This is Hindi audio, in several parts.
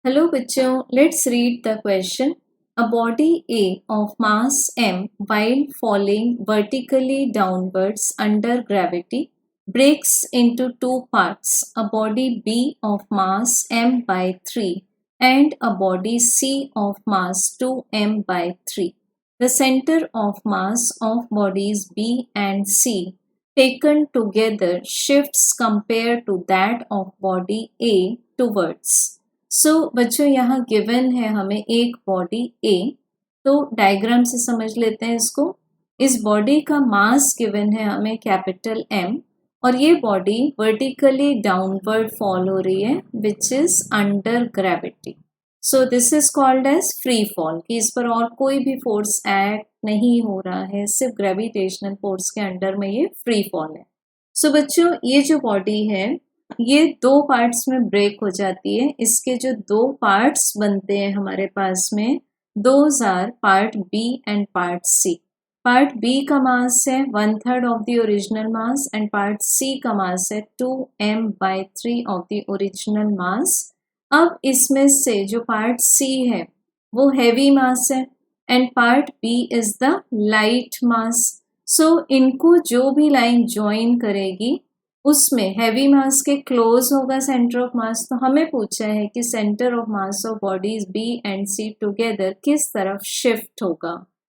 हेलो बच्चों, let's read the question. A body A of mass m while falling vertically downwards under gravity breaks into two parts, a body B of mass m by 3 and a body C of mass 2m by 3. The center of mass of bodies B and C taken together shifts compared to that of body A towards. बच्चों यहाँ गिवन है हमें एक बॉडी ए. तो डायग्राम से समझ लेते हैं इसको. इस बॉडी का मास गिवन है हमें कैपिटल एम और ये बॉडी वर्टिकली डाउनवर्ड फॉल हो रही है which is under gravity. So this is called as free fall कि इस पर और कोई भी फोर्स एक्ट नहीं हो रहा है, सिर्फ ग्रेविटेशनल फोर्स के अंडर में ये फ्री फॉल है. बच्चों ये जो बॉडी है ये दो पार्ट्स में ब्रेक हो जाती है. इसके जो दो पार्ट्स बनते हैं हमारे पास में, those are part B and part C. Part B का मास है 1/3 of the original mass and part C का मास है 2m/3 ऑफ द ओरिजिनल मास. अब इसमें से जो पार्ट सी है वो हैवी मास है and part B is the light mass. इनको जो भी लाइन ज्वाइन करेगी उसमें हैवी मास के क्लोज होगा सेंटर ऑफ मास. तो हमें पूछा है कि center of mass of bodies B and C together किस तरफ शिफ्ट होगा.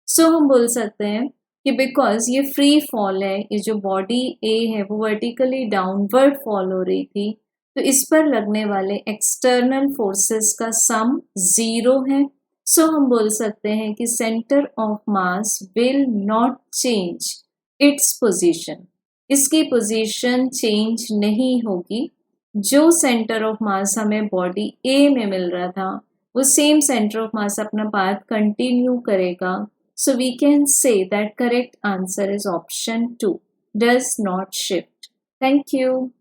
हम बोल सकते हैं कि बिकॉज ये फ्री फॉल है, ये जो बॉडी ए है वो वर्टिकली डाउनवर्ड फॉल हो रही थी, तो इस पर लगने वाले एक्सटर्नल फोर्सेस का सम 0 है. हम बोल सकते हैं कि center of mass will not change its position. इसकी पोजीशन चेंज नहीं होगी. जो सेंटर ऑफ मास हमें बॉडी ए में मिल रहा था वो सेम सेंटर ऑफ मास अपना पाथ कंटिन्यू करेगा. We can say that correct answer is option 2, does not shift. Thank you.